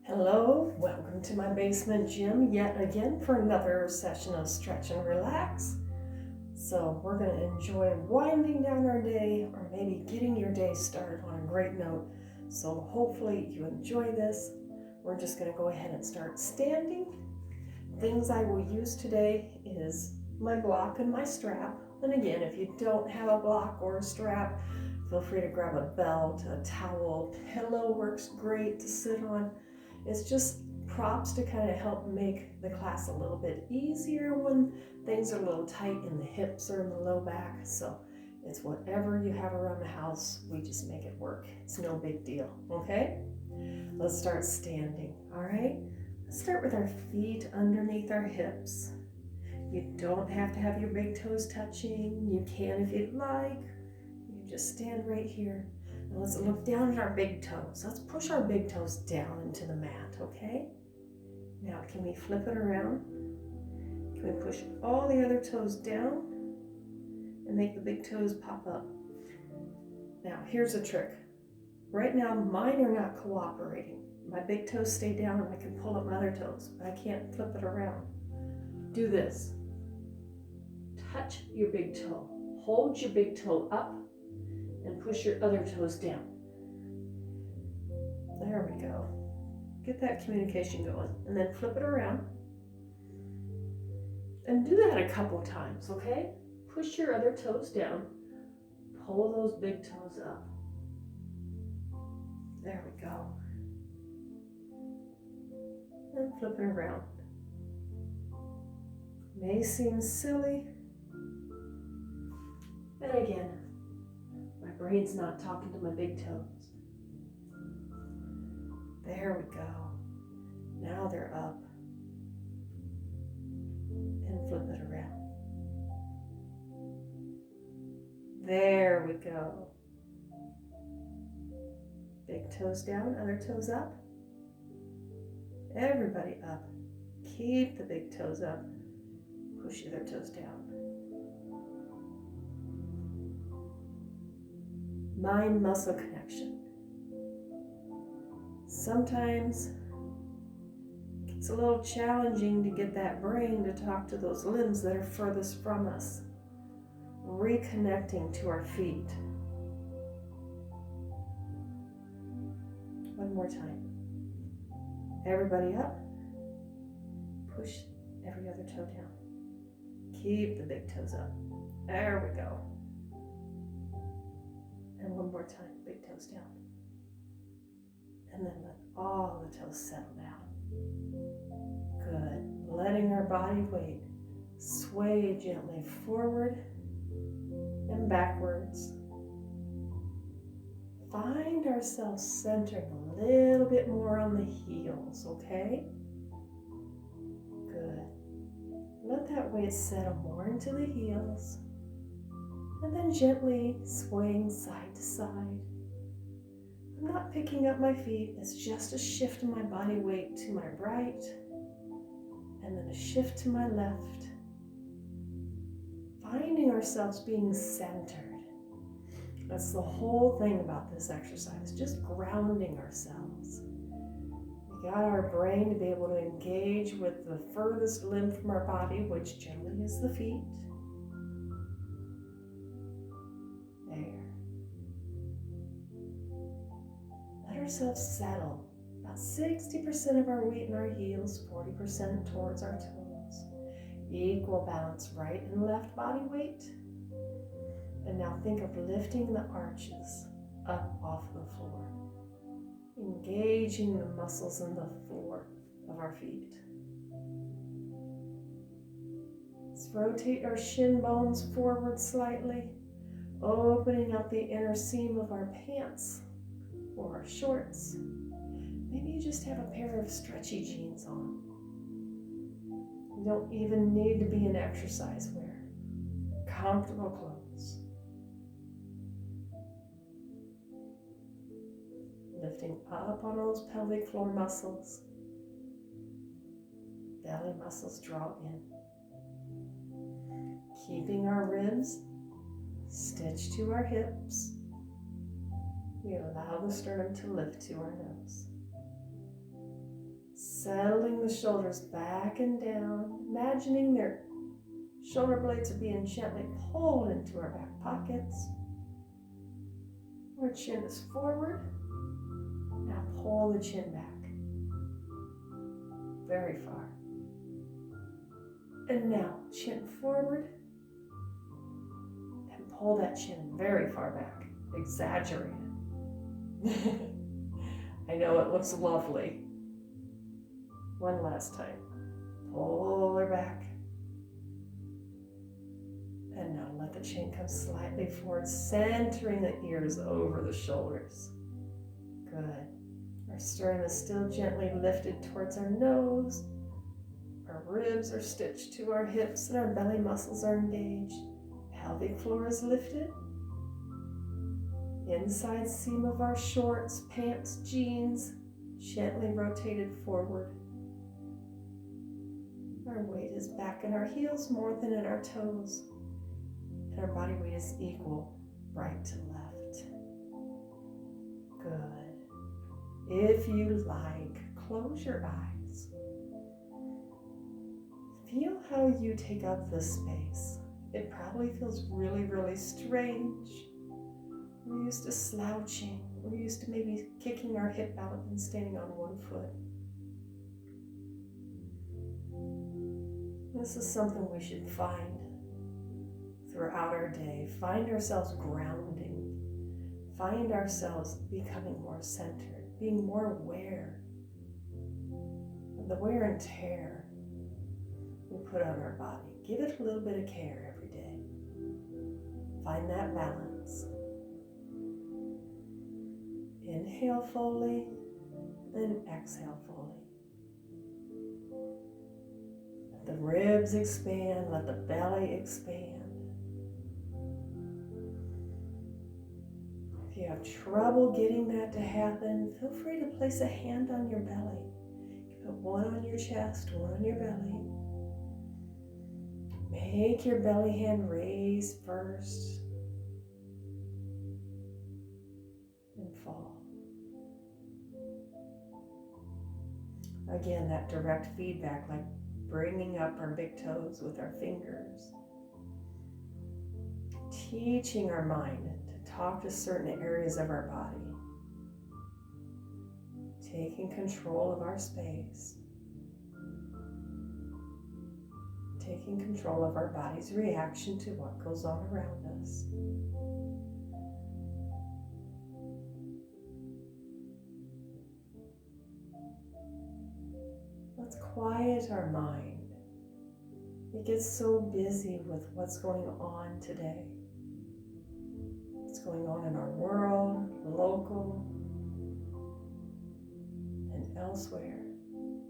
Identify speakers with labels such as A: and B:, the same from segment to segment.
A: Hello, welcome to my basement gym yet again for another session of stretch and relax. So we're going to enjoy winding down our day or maybe getting your day started on a great note. So hopefully you enjoy this. We're just going to go ahead and start standing. Things I will use today is my block and my strap. And again, if you don't have a block or a strap, feel free to grab a belt, a towel, pillow works great to sit on. It's just props to kind of help make the class a little bit easier when things are a little tight in the hips or in the low back. So it's whatever you have around the house, we just make it work. It's no big deal, okay? Let's start standing, all right? Let's start with our feet underneath our hips. You don't have to have your big toes touching. You can if you'd like. You just stand right here. Now let's look down at our big toes. Let's push our big toes down into the mat, okay? Now can we flip it around? Can we push all the other toes down and make the big toes pop up? Now here's a trick. Right now mine are not cooperating. My big toes stay down and I can pull up my other toes, but I can't flip it around. Do this. Touch your big toe. Hold your big toe up and push your other toes down. There we go. Get that communication going. And then flip it around. And do that a couple times, okay? Push your other toes down. Pull those big toes up. There we go. And flip it around. May seem silly. And again, my brain's not talking to my big toes. There we go. Now they're up. And flip it around. There we go. Big toes down, other toes up. Everybody up. Keep the big toes up. Push the other toes down. Mind-muscle connection. Sometimes it's a little challenging to get that brain to talk to those limbs that are furthest from us. Reconnecting to our feet. One more time. Everybody up. Push every other toe down. Keep the big toes up. There we go. And one more time, big toes down. And then let all the toes settle down. Good. Letting our body weight sway gently forward and backwards. Find ourselves centering a little bit more on the heels, okay? Good. Let that weight settle more into the heels. And then gently swaying side to side. I'm not picking up my feet, it's just a shift in my body weight to my right, and then a shift to my left. Finding ourselves being centered. That's the whole thing about this exercise, just grounding ourselves. We got our brain to be able to engage with the furthest limb from our body, which generally is the feet. Ourselves settle. About 60% of our weight in our heels, 40% towards our toes. Equal balance, right and left body weight. And now think of lifting the arches up off the floor. Engaging the muscles in the floor of our feet. Let's rotate our shin bones forward slightly, opening up the inner seam of our pants or our shorts. Maybe you just have a pair of stretchy jeans on. You don't even need to be in exercise wear. Comfortable clothes. Lifting up on those pelvic floor muscles. Belly muscles draw in. Keeping our ribs stitched to our hips. We allow the sternum to lift to our nose. Settling the shoulders back and down, imagining their shoulder blades are being gently pulled into our back pockets. Our chin is forward. Now pull the chin back. Very far. And now chin forward. And pull that chin very far back. Exaggerate it. I know it looks lovely. One last time. Pull her back. And now let the chin come slightly forward, centering the ears over the shoulders. Good. Our sternum is still gently lifted towards our nose. Our ribs are stitched to our hips and our belly muscles are engaged. Pelvic floor is lifted. Inside seam of our shorts, pants, jeans, gently rotated forward. Our weight is back in our heels more than in our toes. And our body weight is equal, right to left. Good. If you like, close your eyes. Feel how you take up the space. It probably feels really, really strange. We're used to slouching. We're used to maybe kicking our hip out and standing on one foot. This is something we should find throughout our day. Find ourselves grounding. Find ourselves becoming more centered, being more aware of the wear and tear we put on our body. Give it a little bit of care every day. Find that balance. Inhale fully, then exhale fully. Let the ribs expand, let the belly expand. If you have trouble getting that to happen, feel free to place a hand on your belly. Put one on your chest, one on your belly. Make your belly hand raise first and fall. Again, that direct feedback, like bringing up our big toes with our fingers. Teaching our mind to talk to certain areas of our body. Taking control of our space. Taking control of our body's reaction to what goes on around us. Let's quiet our mind. It gets so busy with what's going on today. What's going on in our world, local, and elsewhere.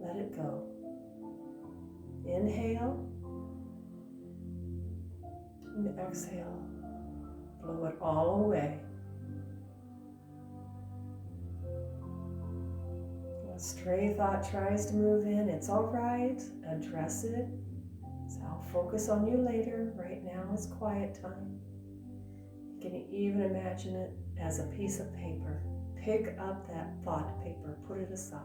A: Let it go. Inhale. And exhale. Blow it all away. A stray thought tries to move in. It's all right. Address it. So I'll focus on you later. Right now is quiet time. You can even imagine it as a piece of paper. Pick up that thought paper. Put it aside.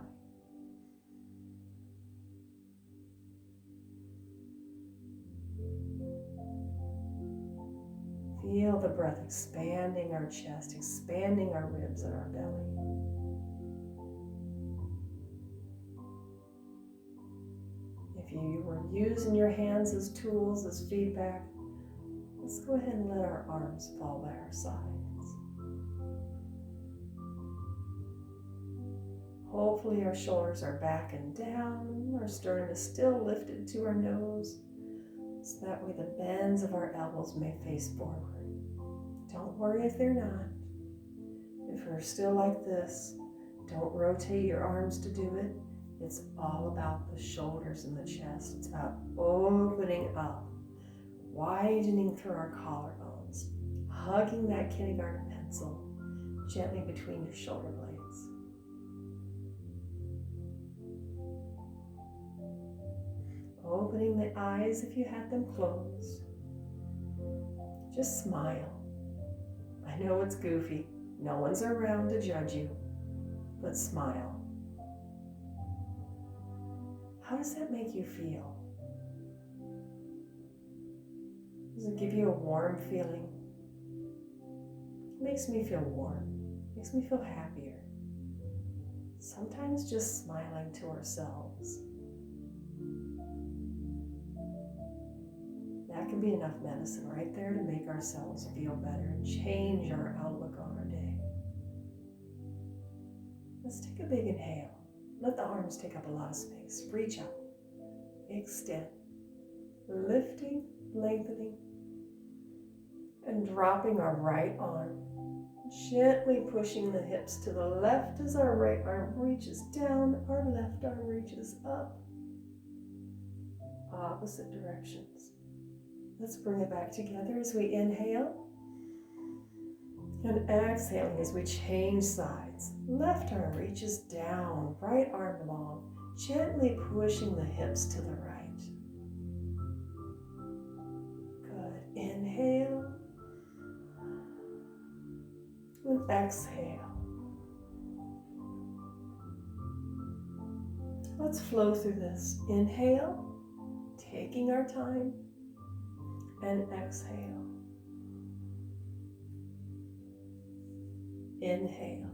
A: Feel the breath expanding our chest, expanding our ribs and our belly. If you were using your hands as tools, as feedback, let's go ahead and let our arms fall by our sides. Hopefully our shoulders are back and down, our sternum is still lifted to our nose, so that way the bends of our elbows may face forward. Don't worry if they're not. If we're still like this, don't rotate your arms to do it. It's all about the shoulders and the chest. It's about opening up, widening through our collarbones, hugging that kindergarten pencil gently between your shoulder blades. Opening the eyes if you had them closed. Just smile. I know it's goofy. No one's around to judge you, but smile. How does that make you feel? Does it give you a warm feeling? It makes me feel warm. It makes me feel happier. Sometimes just smiling to ourselves. That can be enough medicine right there to make ourselves feel better and change our outlook on our day. Let's take a big inhale. Let the arms take up a lot of space. Reach out. Extend. Lifting, lengthening, and dropping our right arm. Gently pushing the hips to the left as our right arm reaches down, our left arm reaches up. Opposite directions. Let's bring it back together as we inhale. And exhaling as we change sides. Left arm reaches down, right arm long, gently pushing the hips to the right. Good. Inhale. And exhale. Let's flow through this. Inhale, taking our time, and exhale. Inhale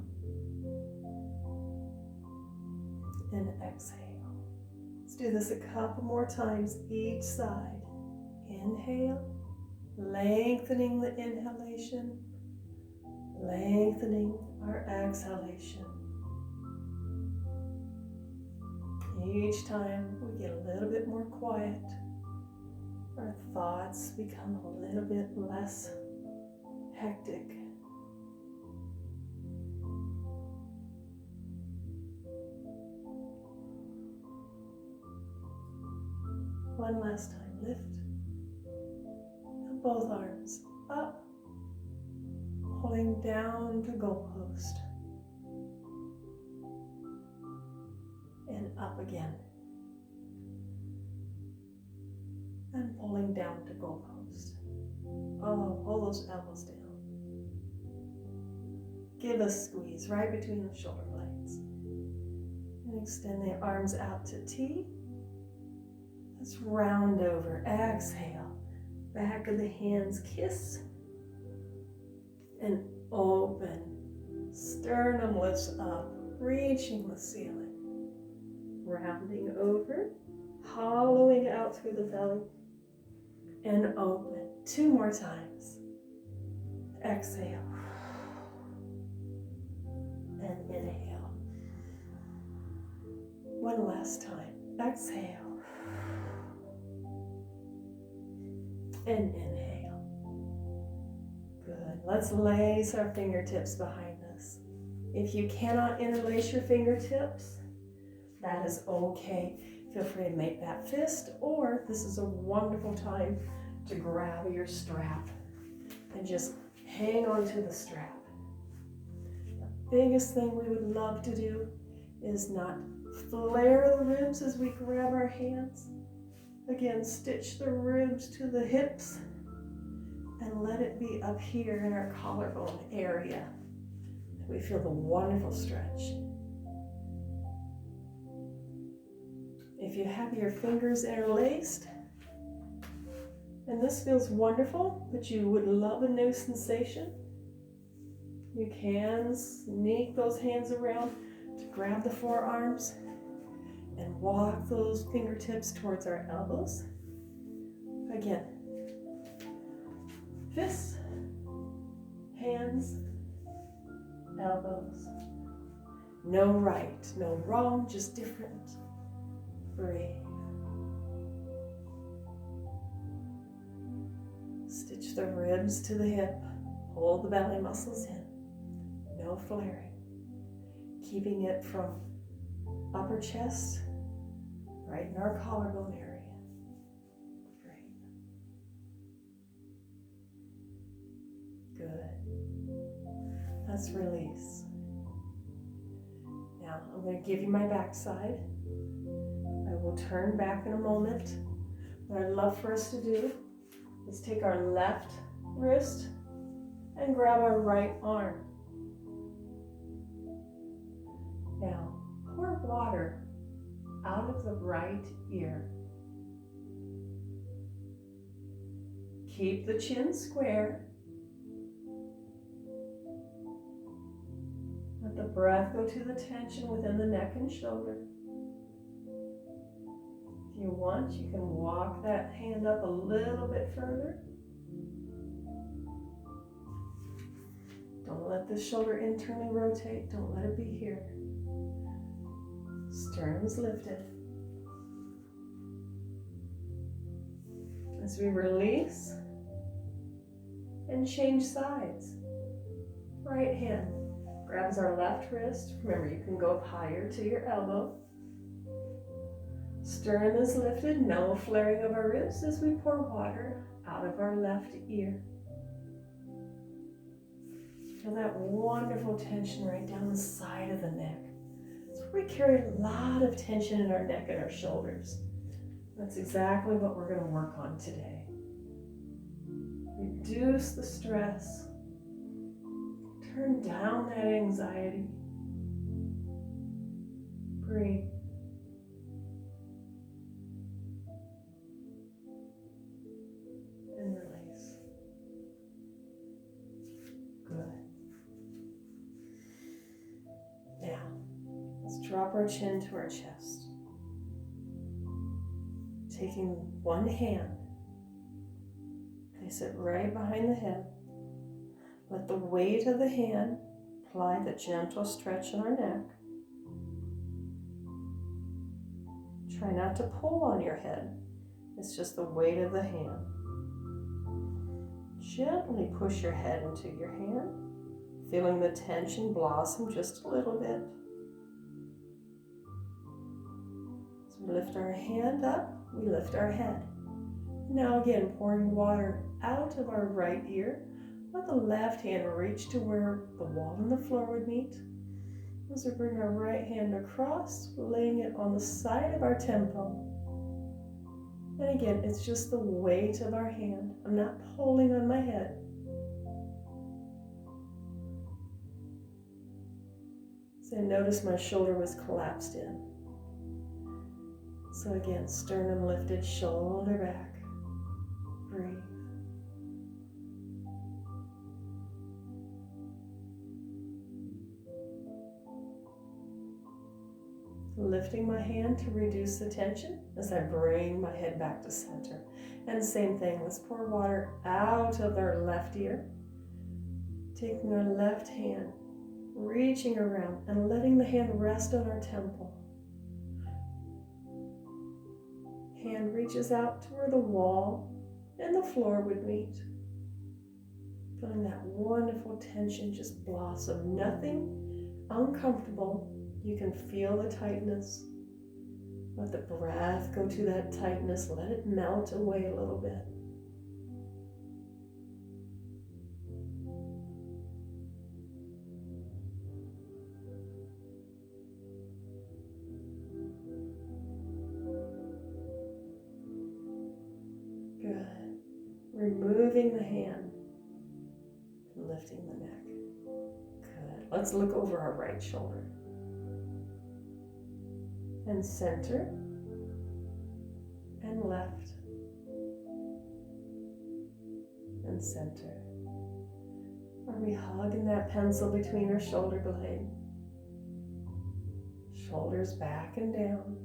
A: and exhale. Let's do this a couple more times each side. Inhale, lengthening the inhalation, lengthening our exhalation. Each time we get a little bit more quiet, our thoughts become a little bit less hectic. One last time, lift. And both arms up, pulling down to goalpost. And up again. And pulling down to goalpost. Oh, pull those elbows down. Give a squeeze right between the shoulder blades. And extend the arms out to T. Let's round over. Exhale. Back of the hands kiss. And open. Sternum lifts up, reaching the ceiling. Rounding over. Hollowing out through the belly. And open. 2 more times. Exhale. And inhale. One last time. Exhale. And inhale. Good. Let's lace our fingertips behind us. If you cannot interlace your fingertips, that is okay. Feel free to make that fist, or this is a wonderful time to grab your strap and just hang on to the strap. The biggest thing we would love to do is not flare the ribs as we grab our hands. Again, stitch the ribs to the hips and let it be up here in our collarbone area. We feel the wonderful stretch. If you have your fingers interlaced, and this feels wonderful, but you would love a new sensation, you can sneak those hands around to grab the forearms and walk those fingertips towards our elbows. Again, fists, hands, elbows. No right, no wrong, just different. Breathe. Stitch the ribs to the hip. Hold the belly muscles in. No flaring. Keeping it from upper chest, right in our collarbone area. Breathe. Good. Let's release. Now I'm going to give you my back side. I will turn back in a moment. What I'd love for us to do is take our left wrist and grab our right arm. Now, pour water out of the right ear. Keep the chin square. Let the breath go to the tension within the neck and shoulder. If you want, you can walk that hand up a little bit further. Don't let the shoulder internally rotate. Don't let it be here. Sternum's lifted. As we release and change sides. Right hand grabs our left wrist. Remember, you can go up higher to your elbow. Sternum is lifted, no flaring of our ribs as we pour water out of our left ear. Feel that wonderful tension right down the side of the neck. That's where we carry a lot of tension in our neck and our shoulders. That's exactly what we're going to work on today. Reduce the stress. Turn down that anxiety. Breathe. And release. Good. Now, let's drop our chin to our chest. Taking one hand, place it right behind the head. Let the weight of the hand apply the gentle stretch in our neck. Try not to pull on your head. It's just the weight of the hand. Gently push your head into your hand, feeling the tension blossom just a little bit. As we lift our hand up, we lift our head. Now again, pouring water out of our right ear. Let the left hand reach to where the wall and the floor would meet. As we bring our right hand across, laying it on the side of our temple. And again, it's just the weight of our hand. I'm not pulling on my head. So notice my shoulder was collapsed in. So again, sternum lifted, shoulder back. Breathe. Lifting my hand to reduce the tension as I bring my head back to center. And same thing, let's pour water out of our left ear. Taking our left hand, reaching around and letting the hand rest on our temple. Hand reaches out to where the wall and the floor would meet. Feeling that wonderful tension just blossom. Nothing uncomfortable. You can feel the tightness. Let the breath go to that tightness. Let it melt away a little bit. Good. Removing the hand and lifting the neck. Good. Let's look over our right shoulder. And center, and left, and center. Are we hugging that pencil between our shoulder blade? Shoulders back and down.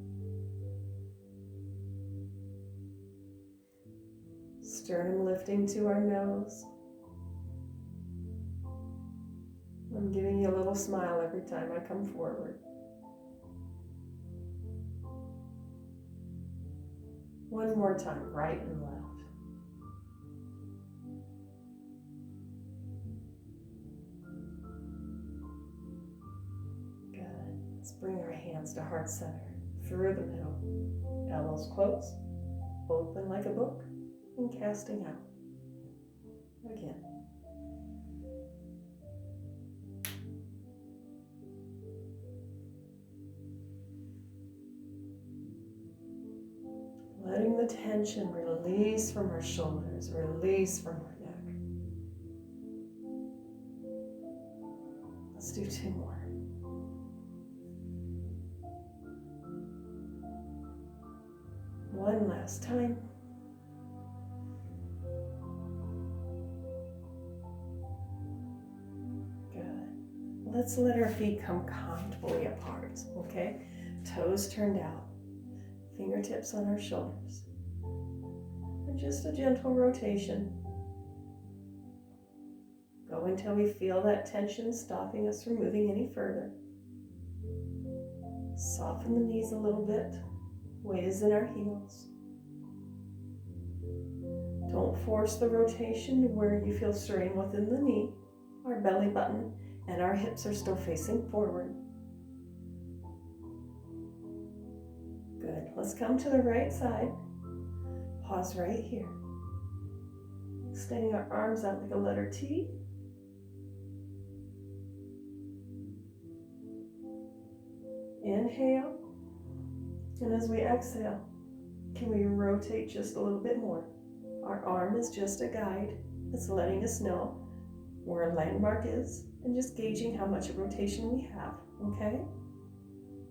A: Sternum lifting to our nose. I'm giving you a little smile every time I come forward. One more time, right and left. Good. Let's bring our hands to heart center, through the middle. Elbows close, open like a book, and casting out. Again. Letting the tension release from our shoulders, release from our neck. Let's do two more. One last time. Good. Let's let our feet come comfortably apart, okay? Toes turned out, fingertips on our shoulders. And just a gentle rotation. Go until we feel that tension stopping us from moving any further. Soften the knees a little bit. Weight is in our heels. Don't force the rotation to where you feel strain within the knee, our belly button, and our hips are still facing forward. Good. Let's come to the right side. Pause right here. Extending our arms out like a letter T. Inhale. And as we exhale, can we rotate just a little bit more? Our arm is just a guide. It's letting us know where a landmark is and just gauging how much rotation we have, okay?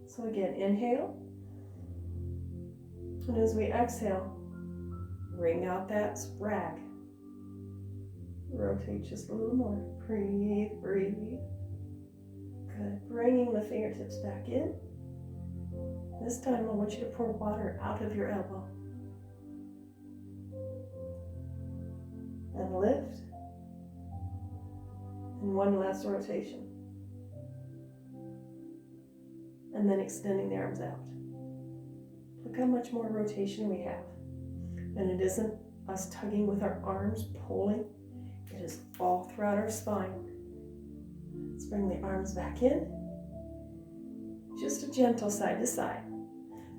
A: So again, inhale. And as we exhale, bring out that rag. Rotate just a little more. Breathe, breathe. Good. Bringing the fingertips back in. This time I want you to pour water out of your elbow. And lift. And one last rotation. And then extending the arms out. Look how much more rotation we have. And it isn't us tugging with our arms, pulling. It is all throughout our spine. Let's bring the arms back in. Just a gentle side to side.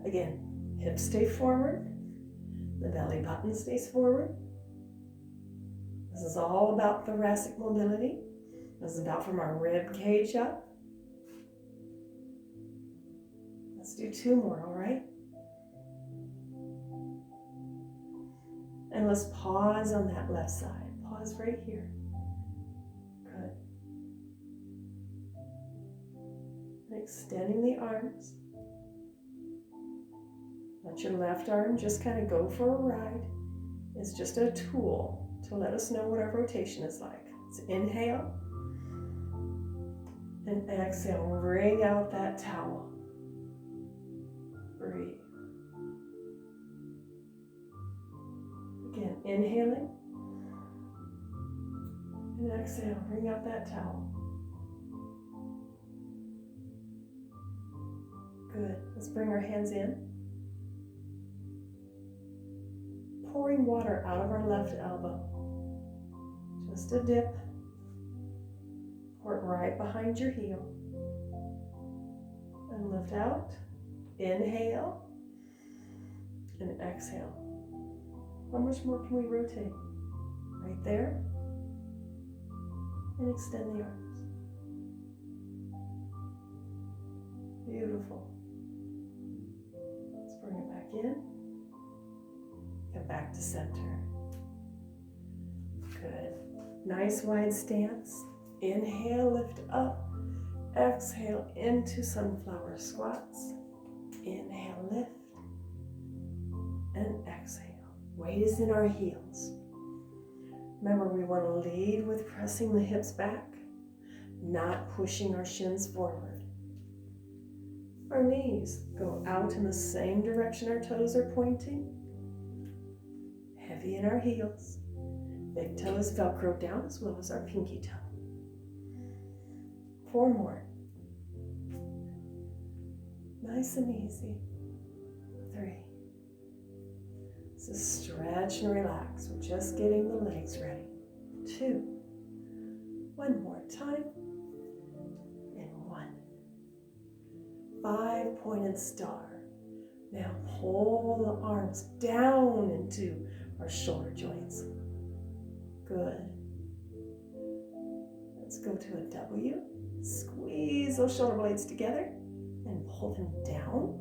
A: Again, hips stay forward. The belly button stays forward. This is all about thoracic mobility. This is about from our rib cage up. Let's do 2 more, all right? And let's pause on that left side. Pause right here. Good. And extending the arms. Let your left arm just kind of go for a ride. It's just a tool to let us know what our rotation is like. So inhale. And exhale. Wring out that towel. Breathe. Again, inhaling. And exhale, bring out that towel. Good. Let's bring our hands in. Pouring water out of our left elbow. Just a dip. Pour it right behind your heel. And lift out. Inhale. And exhale. How much more can we rotate? Right there. And extend the arms. Beautiful. Let's bring it back in. Come back to center. Good. Nice wide stance. Inhale, lift up. Exhale into sunflower squats. Inhale, lift. And exhale. Weight is in our heels. Remember, we want to lead with pressing the hips back, not pushing our shins forward. Our knees go out in the same direction our toes are pointing. Heavy in our heels. Big toes velcro down as well as our pinky toe. 4 more. Nice and easy. 3. This is stretch and relax. We're just getting the legs ready. 2. 1 more time. And 1. 5 pointed star. Now pull the arms down into our shoulder joints. Good. Let's go to a W. Squeeze those shoulder blades together and pull them down.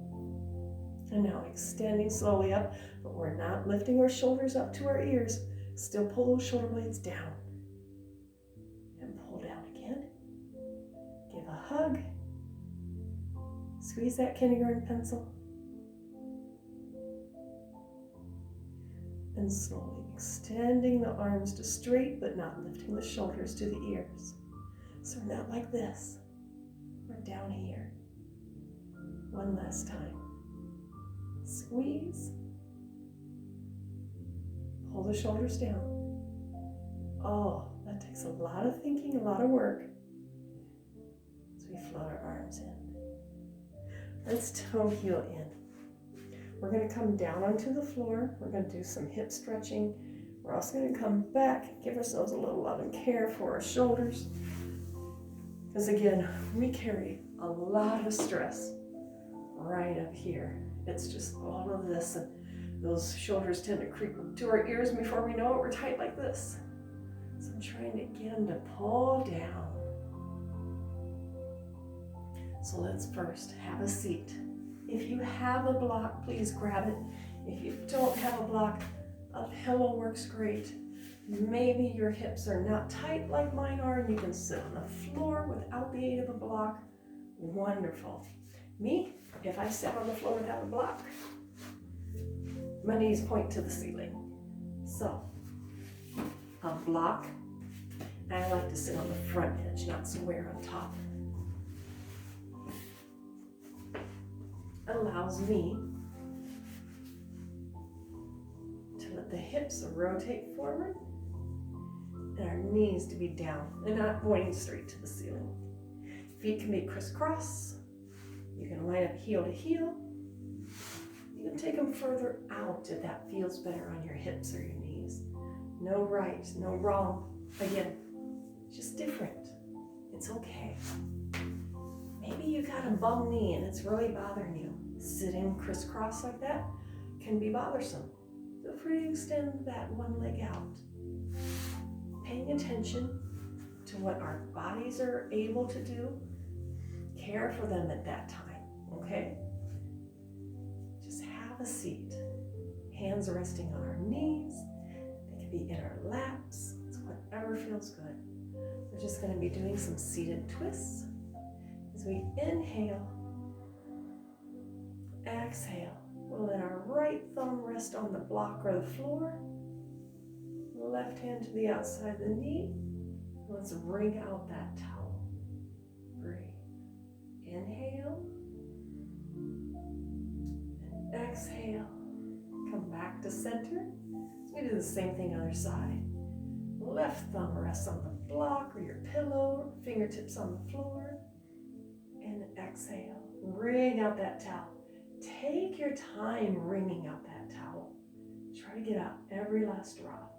A: And now extending slowly up, but we're not lifting our shoulders up to our ears. Still pull those shoulder blades down. And pull down again. Give a hug. Squeeze that kindergarten pencil. and slowly extending the arms to straight, but not lifting the shoulders to the ears. So we're not like this. We're down here. One last time. Squeeze. Pull the shoulders down. Oh, that takes a lot of thinking, a lot of work. So we float our arms in. Let's toe heel in. We're going to come down onto the floor. We're going to do some hip stretching. We're also going to come back, give ourselves a little love and care for our shoulders. Because again, we carry a lot of stress right up here. It's just all of this, and those shoulders tend to creep to our ears, and before we know it, we're tight like this. So I'm trying to get them to pull down. So let's first have a seat. If you have a block, please grab it. If you don't have a block, a pillow works great. Maybe your hips are not tight like mine are, and you can sit on the floor without the aid of a block. Wonderful. Me, if I sit on the floor without a block, my knees point to the ceiling. So, a block, and I like to sit on the front edge, not somewhere on top. Allows me to let the hips rotate forward and our knees to be down and not pointing straight to the ceiling. Feet can be crisscross. You can line up heel to heel. You can take them further out if that feels better on your hips or your knees. No right, no wrong. Again, just different. It's okay. Maybe you got a bum knee and it's really bothering you. Sitting crisscross like that can be bothersome. Feel free to extend that one leg out. Paying attention to what our bodies are able to do. Care for them at that time, okay? Just have a seat. Hands resting on our knees. They can be in our laps. It's whatever feels good. We're just going to be doing some seated twists. As we inhale, exhale, we'll let our right thumb rest on the block or the floor. Left hand to the outside of the knee. Let's wring out that towel. Breathe. Inhale. And exhale. Come back to center. So we do the same thing other side. Left thumb rests on the block or your pillow, fingertips on the floor. And exhale. Wring out that towel. Take your time wringing out that towel. Try to get out every last drop.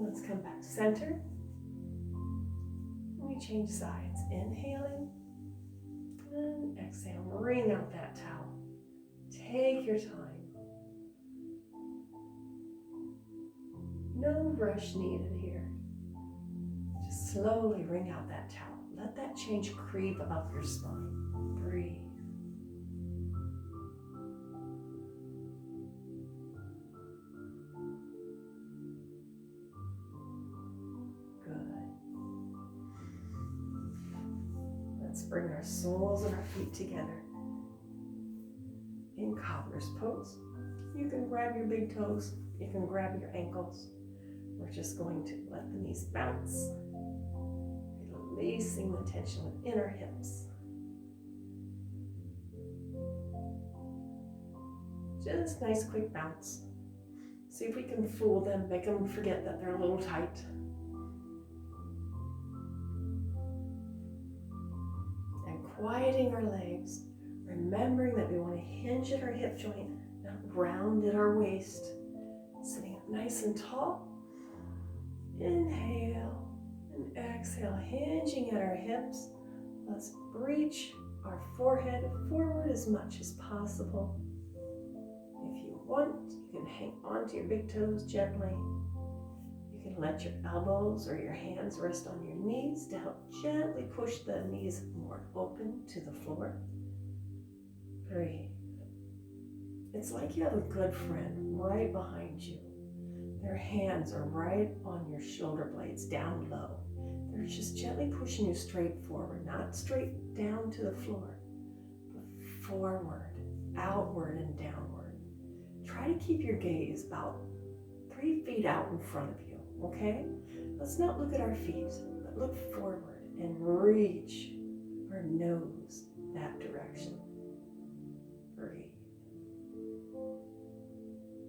A: Let's come back center. We change sides. Inhaling and exhale. Wring out that towel. Take your time. No rush needed here. Just slowly wring out that towel. Let that change creep up your spine. Breathe. Bring our soles and our feet together in cobbler's pose. You can grab your big toes. You can grab your ankles. We're just going to let the knees bounce, releasing the tension within our hips. Just nice quick bounce. See if we can fool them, make them forget that they're a little tight. Quieting our legs, remembering that we want to hinge at our hip joint, not round at our waist. Sitting up nice and tall. Inhale and exhale, hinging at our hips. Let's reach our forehead forward as much as possible. If you want, you can hang onto your big toes gently. You can let your elbows or your hands rest on your knees to help gently push the knees more open to the floor. Breathe. It's like you have a good friend right behind you. Their hands are right on your shoulder blades, down low. They're just gently pushing you straight forward, not straight down to the floor, but forward, outward, and downward. try to keep your gaze about 3 feet out in front of you, okay? Let's not look at our feet, but look forward and reach our nose that direction. Breathe.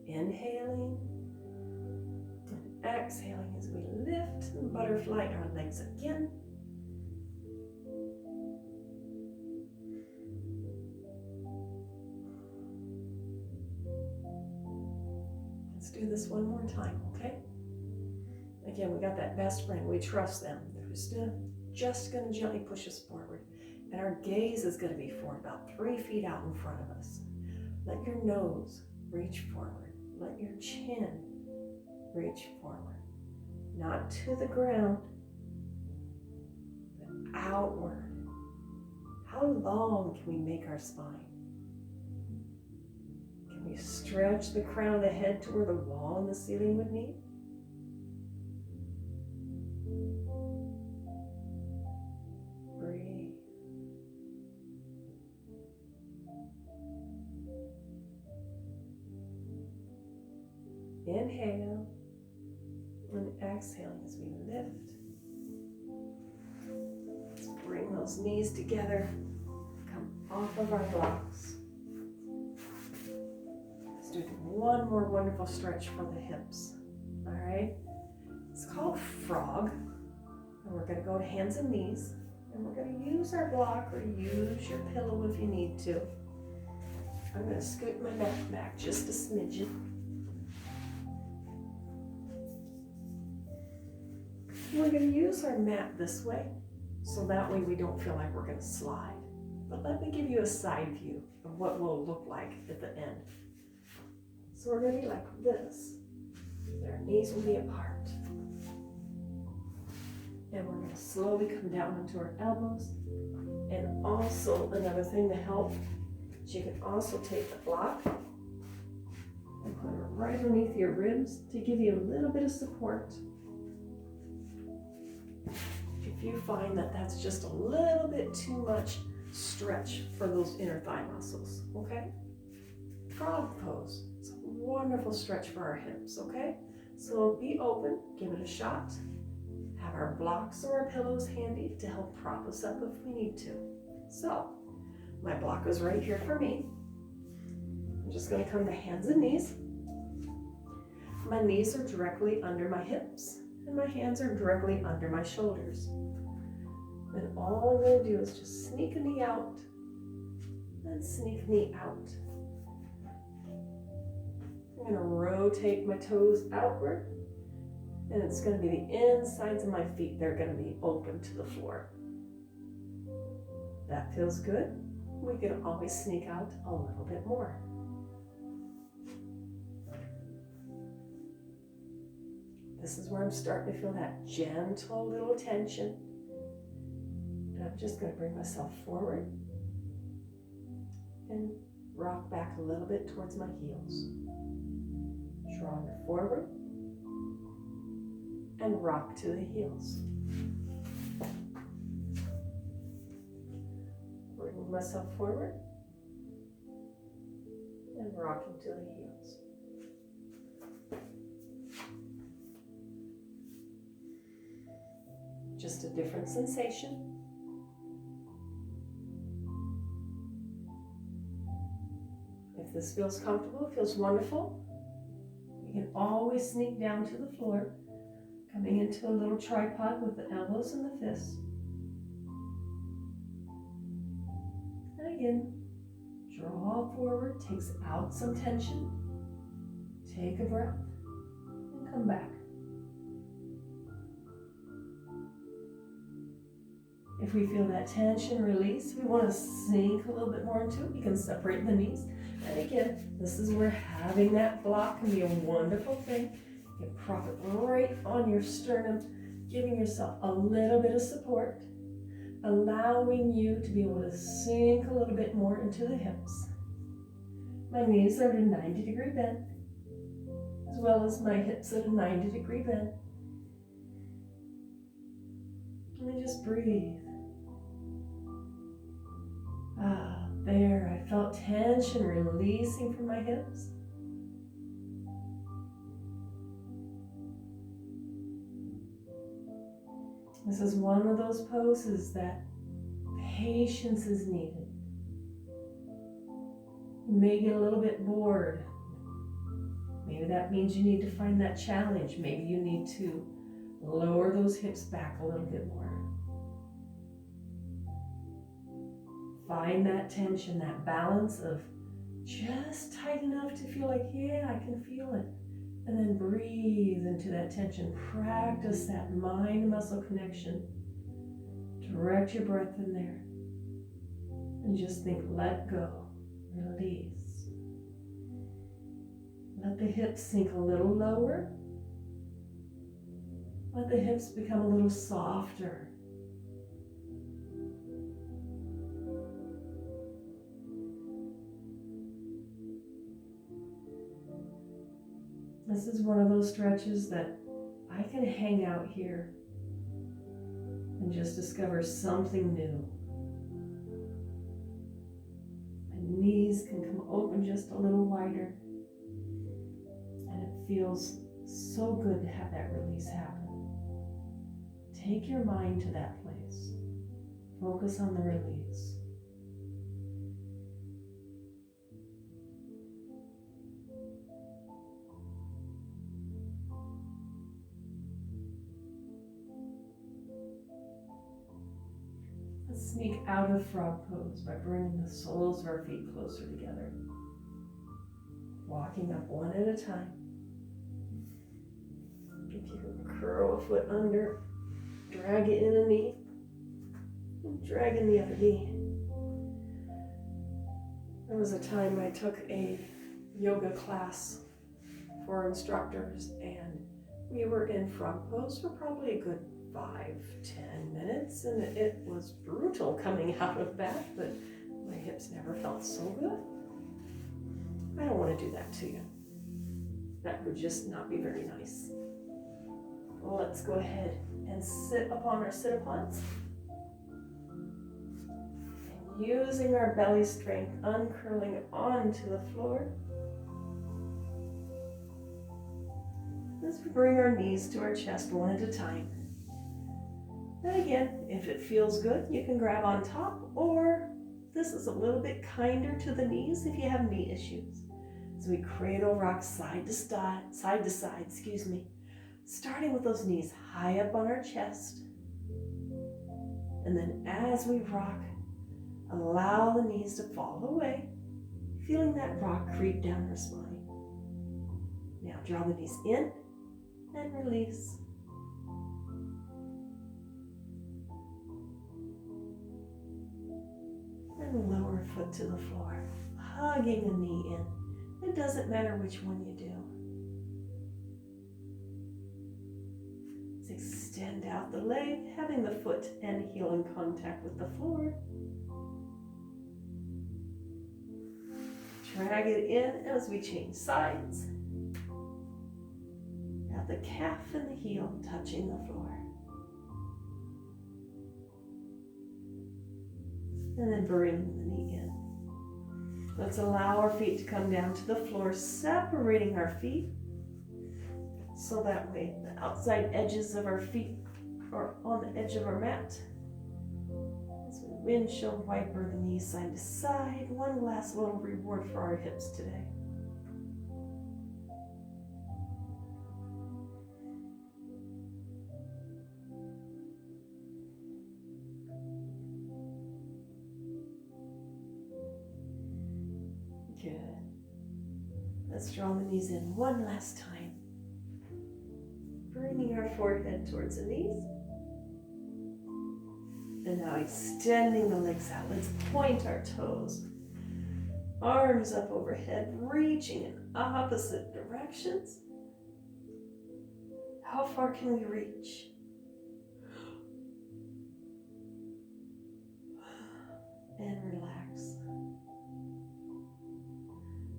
A: Inhaling and exhaling as we lift and butterfly our legs again. Let's do this one more time, okay? Again, we got that best friend. We trust them. They're just going to gently push us forward. And our gaze is going to be forward about 3 feet out in front of us. Let your nose reach forward. Let your chin reach forward. Not to the ground, but outward. How long can we make our spine? Can we stretch the crown of the head to where the wall and the ceiling would meet? Breathe. Inhale and exhaling as we lift. Let's bring those knees together. Come off of our blocks. Let's do one more wonderful stretch for the hips. All right? It's called frog. And we're going to go to hands and knees. And we're going to use our block or use your pillow if you need to. I'm going to scoot my neck back just a smidgen. We're going to use our mat this way, so that way we don't feel like we're going to slide. But let me give you a side view of what we'll look like at the end. So we're going to be like this. Our knees will be apart. And we're going to slowly come down into our elbows. And also another thing to help is you can also take the block and put it right underneath your ribs to give you a little bit of support. If you find that that's just a little bit too much stretch for those inner thigh muscles, okay? Frog pose. It's a wonderful stretch for our hips, okay? So be open, give it a shot. Have our blocks or our pillows handy to help prop us up if we need to. So, my block is right here for me. I'm just going to come to hands and knees. My knees are directly under my hips, and my hands are directly under my shoulders. And all I'm going to do is just sneak a knee out, and sneak knee out. I'm going to rotate my toes outward, and it's going to be the insides of my feet. They're going to be open to the floor. That feels good. We can always sneak out a little bit more. This is where I'm starting to feel that gentle little tension. And I'm just going to bring myself forward and rock back a little bit towards my heels. Stronger forward and rock to the heels. Bring myself forward and rocking to the heels. Just a different sensation. If this feels comfortable, feels wonderful, you can always sneak down to the floor, coming into a little tripod with the elbows and the fists. And again, draw forward, takes out some tension. Take a breath and come back. If we feel that tension release, we want to sink a little bit more into it. You can separate the knees. And again, this is where having that block can be a wonderful thing. You can prop it right on your sternum, giving yourself a little bit of support, allowing you to be able to sink a little bit more into the hips. My knees are at a 90-degree bend, as well as my hips at a 90-degree bend. Let me just breathe. There, I felt tension releasing from my hips. This is one of those poses that patience is needed. You may get a little bit bored. Maybe that means you need to find that challenge. Maybe you need to lower those hips back a little bit more. Find that tension, that balance of just tight enough to feel like, yeah, I can feel it. And then breathe into that tension. Practice that mind-muscle connection. Direct your breath in there. And just think, let go, release. Let the hips sink a little lower. Let the hips become a little softer. This is one of those stretches that I can hang out here and just discover something new. My knees can come open just a little wider, and it feels so good to have that release happen. Take your mind to that place. Focus on the release. Let's sneak out of frog pose by bringing the soles of our feet closer together. Walking up one at a time. If you can curl a foot under, drag it in a knee, and drag in the other knee. There was a time I took a yoga class for instructors, and we were in frog pose for probably a good 5-10 minutes, and it was brutal coming out of that, but my hips never felt so good. I don't want to do that to you. That would just not be very nice. Well, let's go ahead and sit upon our sit-upons. And using our belly strength, uncurling onto the floor. As we bring our knees to our chest one at a time. And again, if it feels good, you can grab on top, or this is a little bit kinder to the knees if you have knee issues. So we cradle rock side to side, starting with those knees high up on our chest. And then as we rock, allow the knees to fall away, feeling that rock creep down our spine. Now draw the knees in and release. And lower foot to the floor, hugging a knee in. It doesn't matter which one you do. Let's extend out the leg, having the foot and heel in contact with the floor. Drag it in as we change sides. Have the calf and the heel touching the floor. And then bring the knee in. Let's allow our feet to come down to the floor, separating our feet. So that way the outside edges of our feet are on the edge of our mat. As we windshield wiper the knees side to side. One last little reward for our hips today. Good. Let's draw the knees in one last time. Bringing our forehead towards the knees. And now extending the legs out. Let's point our toes. Arms up overhead, reaching in opposite directions. How far can we reach? And relax.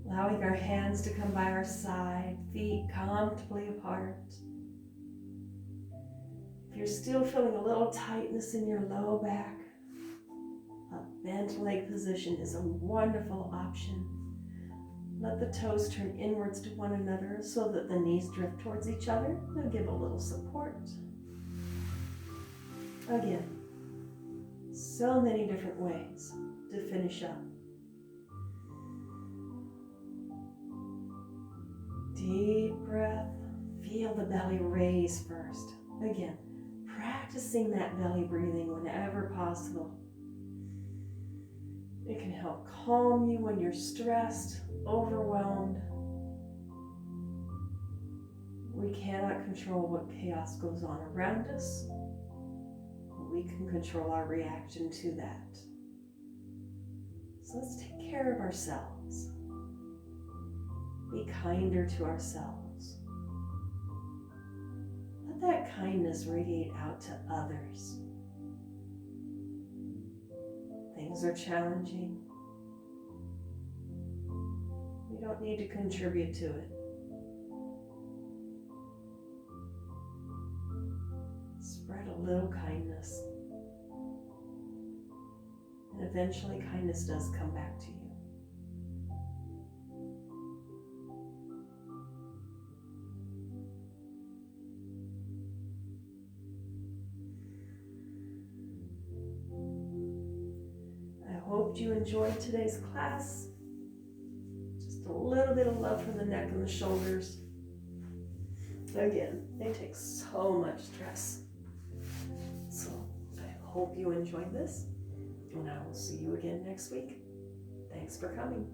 A: Allowing our hands to come by our side, feet comfortably apart. If you're still feeling a little tightness in your low back, a bent leg position is a wonderful option. Let the toes turn inwards to one another so that the knees drift towards each other. They'll give a little support. Again, so many different ways to finish up. Deep breath. Feel the belly raise first. Again, practicing that belly breathing whenever possible. It can help calm you when you're stressed, overwhelmed. We cannot control what chaos goes on around us. We can control our reaction to that. So let's take care of ourselves. Be kinder to ourselves. Let that kindness radiate out to others. Things are challenging. We don't need to contribute to it. Spread a little kindness. And eventually kindness does come back to you. I hope you enjoyed today's class. Just a little bit of love for the neck and the shoulders. Again, they take so much stress. So I hope you enjoyed this, and I will see you again next week. Thanks for coming.